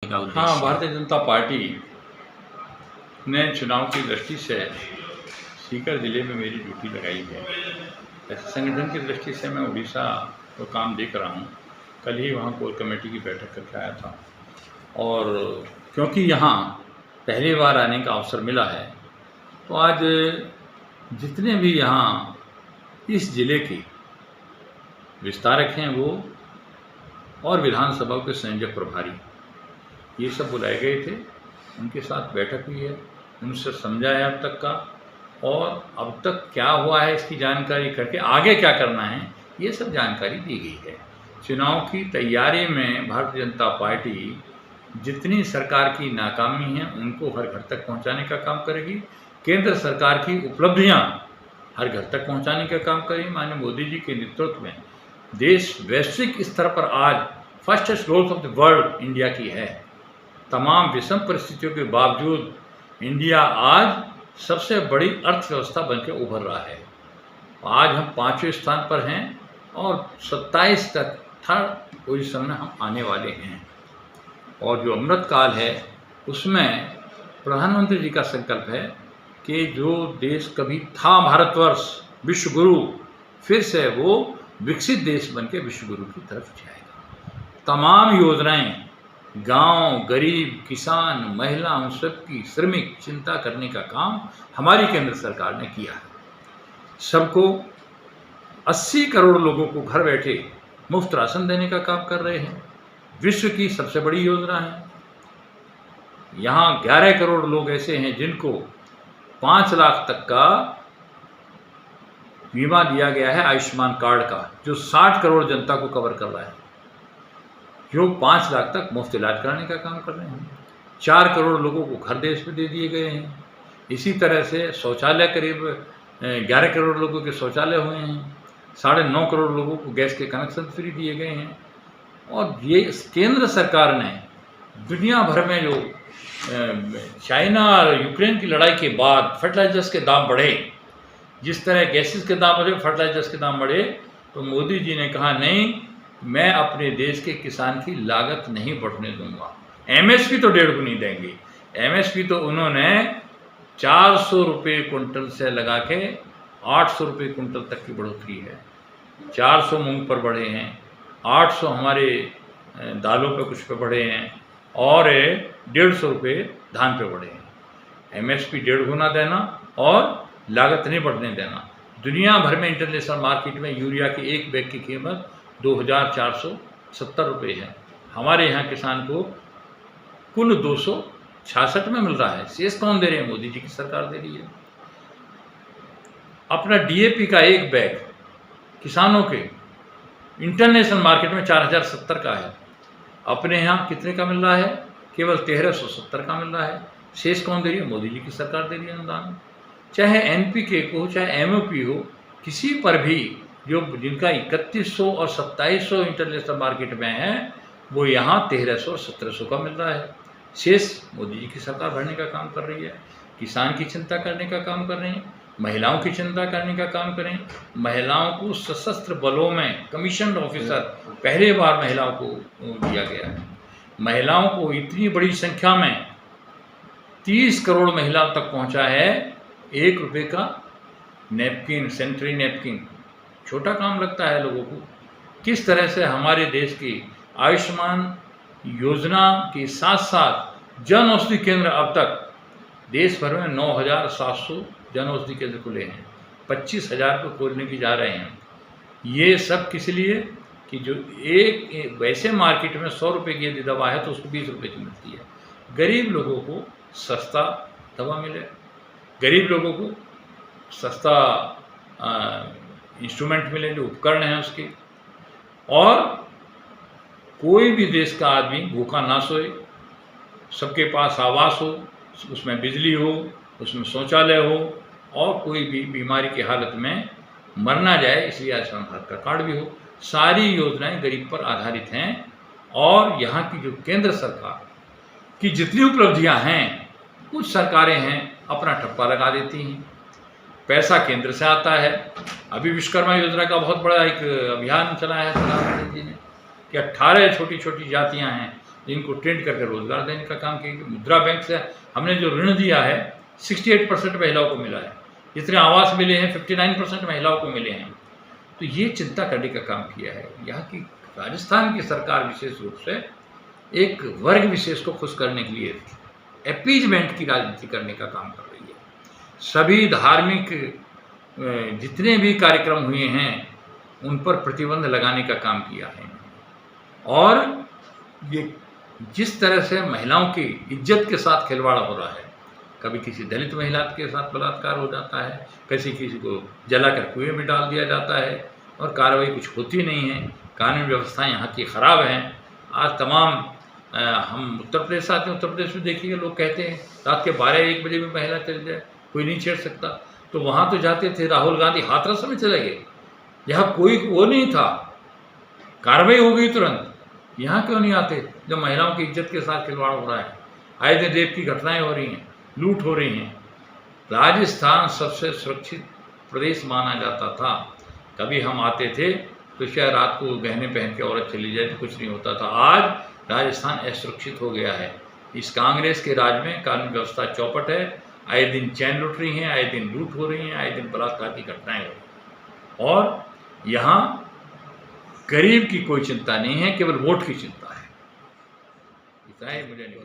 का उद्देश्य? हाँ, भारतीय जनता पार्टी ने चुनाव की दृष्टि से सीकर जिले में मेरी ड्यूटी लगाई है। ऐसे संगठन की दृष्टि से मैं उड़ीसा को काम देख रहा हूँ। कल ही वहाँ कोर कमेटी की बैठक करके आया था और क्योंकि यहाँ पहली बार आने का अवसर मिला है तो आज जितने भी यहाँ इस जिले के विस्तारक हैं वो और विधानसभा के संयोजक प्रभारी ये सब बुलाए गए थे, उनके साथ बैठक हुई है, उनसे समझा है अब तक का और अब तक क्या हुआ है इसकी जानकारी करके आगे क्या करना है ये सब जानकारी दी गई है। चुनाव की तैयारी में भारतीय जनता पार्टी जितनी सरकार की नाकामी है उनको हर घर तक पहुंचाने का काम करेगी, केंद्र सरकार की उपलब्धियां हर घर तक पहुंचाने का काम करेगी। माननीय मोदी जी के नेतृत्व में देश वैश्विक स्तर पर आज first growth of the world India की है। तमाम विषम परिस्थितियों के बावजूद इंडिया आज सबसे बड़ी अर्थव्यवस्था बनकर उभर रहा है। आज हम 5वें स्थान पर हैं और 27 तक थर्ड पोजीशन में हम आने वाले हैं। और जो अमृत काल है उसमें प्रधानमंत्री जी का संकल्प है कि जो देश कभी था भारतवर्ष विश्व गुरु, फिर से वो विकसित देश बनकर विश्व गुरु की तरफ जाएगा। तमाम योजनाएं गांव, गरीब, किसान, महिला, उन सबकी श्रमिक चिंता करने का काम हमारी केंद्र सरकार ने किया है। सबको 80 करोड़ लोगों को घर बैठे मुफ्त राशन देने का काम कर रहे हैं। विश्व की सबसे बड़ी योजना है। यहाँ 11 करोड़ लोग ऐसे हैं जिनको 5 लाख तक का बीमा दिया गया है आयुष्मान कार्ड का, जो 60 करोड़ जनता को कवर कर रहा है, जो 5 लाख तक मुफ्त इलाज कराने का काम कर रहे हैं। 4 करोड़ लोगों को घर देश में दे दिए गए हैं। इसी तरह से शौचालय करीब 11 करोड़ लोगों के शौचालय हुए हैं। 9.5 करोड़ लोगों को गैस के कनेक्शन फ्री दिए गए हैं। और ये केंद्र सरकार ने दुनिया भर में जो चाइना और यूक्रेन की लड़ाई के बाद फर्टिलाइजर्स के दाम बढ़े, जिस तरह गैसेस के दाम बढ़े, फर्टिलाइजर्स के दाम बढ़े, तो मोदी जी ने कहा नहीं, मैं अपने देश के किसान की लागत नहीं बढ़ने दूंगा। एमएसपी तो 1.5 गुनी देंगे। एमएसपी तो उन्होंने 400 रुपये कुंटल से लगा के 800 रुपये कुंटल तक की बढ़ोतरी है। 400 मूंग पर बढ़े हैं, 800 हमारे दालों पे कुछ पे बढ़े हैं और 150 रुपये धान पे बढ़े हैं। एमएसपी 1.5 गुना देना और लागत नहीं बढ़ने देना। दुनिया भर में इंटरनेशनल मार्केट में यूरिया की एक बैग की कीमत 2470 रुपये है। हमारे यहाँ किसान को कुल 266 में मिल रहा है। शेष कौन दे रहे हैं? मोदी जी की सरकार दे रही है। अपना डीएपी का एक बैग किसानों के इंटरनेशनल मार्केट में 4070 का है, अपने यहाँ कितने का मिल रहा है? केवल 1370 का मिल रहा है। शेष कौन दे रही है? मोदी जी की सरकार दे रही है अनुदान। चाहे एनपीके को, चाहे एमओपी हो, किसी पर भी जो जिनका 3100 और 2700 इंटरनेशनल मार्केट में है, वो यहाँ 1300 और 1700 का मिल रहा है। शेष मोदी जी की सरकार भरने का काम कर रही है। किसान की चिंता करने का काम कर रहे हैं, महिलाओं की चिंता करने का काम करें। महिलाओं को सशस्त्र बलों में कमीशन ऑफिसर पहली बार महिलाओं को दिया गया है। महिलाओं को इतनी बड़ी संख्या में 30 करोड़ महिलाओं तक पहुंचा है। 1 रुपये का नैपकिन, सैनिटरी नैपकिन, छोटा काम लगता है लोगों को। किस तरह से हमारे देश की आयुष्मान योजना के साथ साथ जन औषधि केंद्र अब तक देश भर में 9700 जन औषधि केंद्र खुले हैं, 25,000 को खोलने की जा रहे हैं। ये सब किस लिए कि जो एक वैसे मार्केट में 100 रुपये की यदि दवा है तो उसको 20 रुपये की मिलती है। गरीब लोगों को सस्ता दवा मिले, गरीब लोगों को सस्ता इंस्ट्रूमेंट मिले, जो उपकरण हैं उसके, और कोई भी देश का आदमी भूखा ना सोए, सबके पास आवास हो, उसमें बिजली हो, उसमें शौचालय हो और कोई भी बीमारी की हालत में मर ना जाए, इसलिए आयुष्मान भारत का कार्ड भी हो। सारी योजनाएं गरीब पर आधारित हैं और यहाँ की जो केंद्र सरकार की जितनी उपलब्धियां हैं, कुछ सरकारें हैं अपना ठप्पा लगा देती हैं, पैसा केंद्र से आता है। अभी विश्वकर्मा योजना का बहुत बड़ा एक अभियान चलाया है प्रधानमंत्री जी ने कि 18 छोटी छोटी जातियां हैं इनको ट्रेंड करके रोजगार देने का काम किया। मुद्रा बैंक से हमने जो ऋण दिया है 68% महिलाओं को मिला है, जितने आवास मिले हैं 59% महिलाओं को मिले हैं। तो ये चिंता करने का काम किया है। यहाँ की राजस्थान की सरकार विशेष रूप से एक वर्ग विशेष को खुश करने के लिए अपीजमेंट की राजनीति करने का काम कर रही है। सभी धार्मिक जितने भी कार्यक्रम हुए हैं उन पर प्रतिबंध लगाने का काम किया है। और ये जिस तरह से महिलाओं की इज्जत के साथ खिलवाड़ हो रहा है, कभी किसी दलित महिला के साथ बलात्कार हो जाता है, किसी को जलाकर कुएं में डाल दिया जाता है और कार्रवाई कुछ होती नहीं है। कानून व्यवस्था यहाँ की ख़राब है। आज तमाम हम उत्तर प्रदेश आते हैं, उत्तर प्रदेश में देखिए लोग कहते हैं रात के 12-1 बजे में महिला चल जाए कोई नहीं छेड़ सकता। तो वहाँ तो जाते थे, राहुल गांधी हाथरस में चले गए, यहाँ कोई वो नहीं था, कार्रवाई हो गई तुरंत। यहाँ क्यों नहीं आते जब महिलाओं की इज्जत के साथ खिलवाड़ हो रहा है? आए दिन रेप की घटनाएं हो रही हैं, लूट हो रही हैं। राजस्थान सबसे सुरक्षित प्रदेश माना जाता था। कभी हम आते थे तो शायद रात को गहने पहन के औरत चली जाए तो कुछ नहीं होता था। आज राजस्थान असुरक्षित हो गया है। इस कांग्रेस के राज में कानून व्यवस्था चौपट है। आए दिन चैन लुट रही हैं, आए दिन लूट हो रही हैं, आए दिन बलात्कार की घटनाएं हो रही हैं। और यहाँ गरीब की कोई चिंता नहीं है, केवल वोट की चिंता है। इतना ही मुझे नहीं